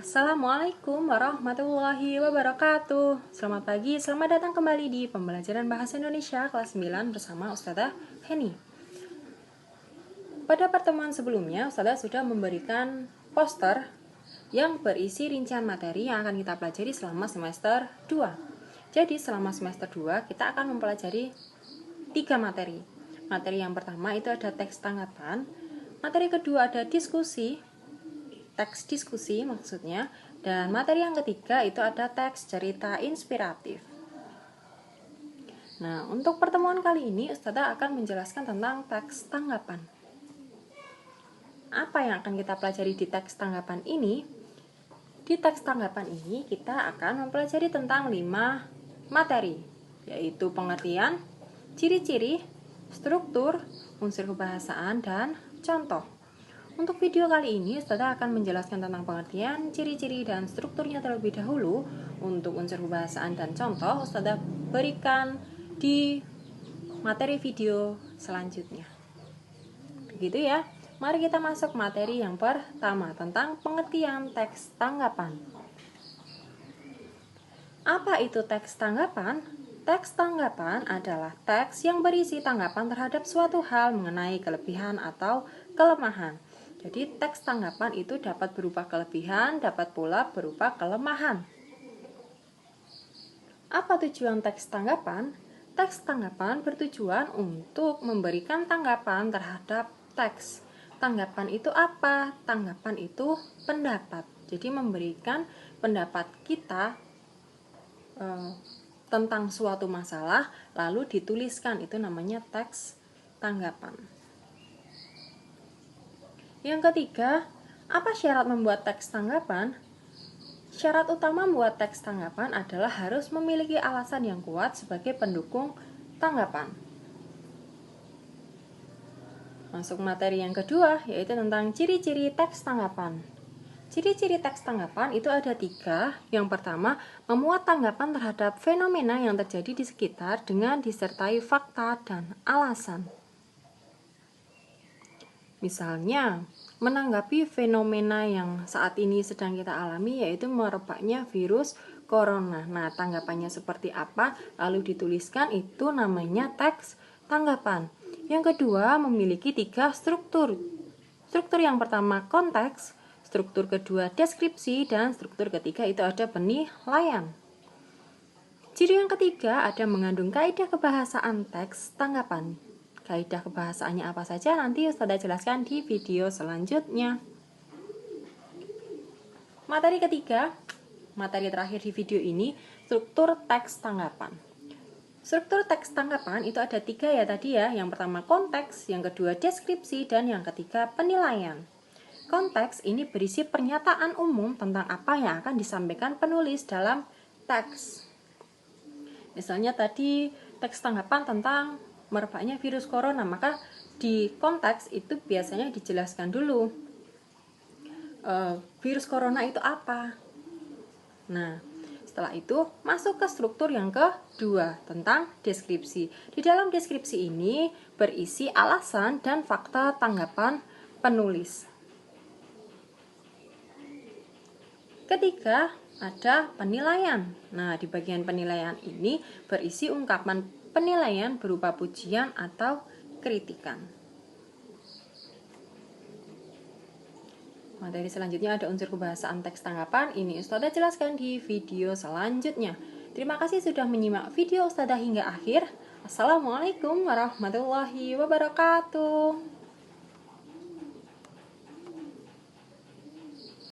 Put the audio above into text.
Assalamualaikum warahmatullahi wabarakatuh. Selamat pagi, selamat datang kembali di pembelajaran Bahasa Indonesia kelas 9 bersama Ustazah Heni. Pada pertemuan sebelumnya, Ustazah sudah memberikan poster yang berisi rincian materi yang akan kita pelajari selama semester 2. Jadi selama semester 2 kita akan mempelajari 3 materi. Materi yang pertama itu ada teks tanggapan, materi kedua ada diskusi, teks diskusi maksudnya, dan materi yang ketiga itu ada teks cerita inspiratif. Nah, untuk pertemuan kali ini Ustazah akan menjelaskan tentang teks tanggapan. Apa yang akan kita pelajari di teks tanggapan ini? Di teks tanggapan ini kita akan mempelajari tentang 5 materi, yaitu pengertian, ciri-ciri, struktur, unsur kebahasaan, dan contoh. Untuk video kali ini, Ustazah akan menjelaskan tentang pengertian, ciri-ciri, dan strukturnya terlebih dahulu. Untuk unsur kebahasaan dan contoh, Ustazah berikan di materi video selanjutnya. Begitu ya. Mari kita masuk materi yang pertama tentang pengertian teks tanggapan. Apa itu teks tanggapan? Teks tanggapan adalah teks yang berisi tanggapan terhadap suatu hal mengenai kelebihan atau kelemahan. Jadi teks tanggapan itu dapat berupa kelebihan, dapat pula berupa kelemahan. Apa tujuan teks tanggapan? Teks tanggapan bertujuan untuk memberikan tanggapan terhadap teks. Tanggapan itu apa? Tanggapan itu pendapat. Jadi memberikan pendapat kita tentang suatu masalah lalu dituliskan, itu namanya teks tanggapan. Yang ketiga, apa syarat membuat teks tanggapan? Syarat utama membuat teks tanggapan adalah harus memiliki alasan yang kuat sebagai pendukung tanggapan. Masuk materi yang kedua, yaitu tentang ciri-ciri teks tanggapan. Ciri-ciri teks tanggapan itu ada 3. Yang pertama, memuat tanggapan terhadap fenomena yang terjadi di sekitar dengan disertai fakta dan alasan. Misalnya, menanggapi fenomena yang saat ini sedang kita alami, yaitu merebaknya virus corona. Nah, tanggapannya seperti apa? Lalu dituliskan, itu namanya teks tanggapan. Yang kedua, memiliki 3 struktur. Struktur yang pertama konteks, struktur kedua deskripsi, dan struktur ketiga itu ada penilaian. Ciri yang ketiga ada mengandung kaidah kebahasaan teks tanggapan. Kaidah kebahasaannya apa saja nanti Ustazah jelaskan di video selanjutnya. Materi ketiga, materi terakhir di video ini, struktur teks tanggapan. Struktur teks tanggapan itu ada 3 ya tadi ya. Yang pertama konteks, yang kedua deskripsi, dan yang ketiga penilaian. Konteks ini berisi pernyataan umum tentang apa yang akan disampaikan penulis dalam teks. Misalnya tadi teks tanggapan tentang merebaknya virus corona, maka di konteks itu biasanya dijelaskan dulu virus corona itu apa. Nah, setelah itu masuk ke struktur yang kedua tentang deskripsi. Di dalam deskripsi ini berisi alasan dan fakta tanggapan penulis. Ketiga, ada penilaian. Nah, di bagian penilaian ini berisi ungkapan penilaian berupa pujian atau kritikan. Materi selanjutnya ada unsur kebahasaan teks tanggapan. Ini Ustazah jelaskan di video selanjutnya. Terima kasih sudah menyimak video Ustazah hingga akhir. Assalamualaikum warahmatullahi wabarakatuh.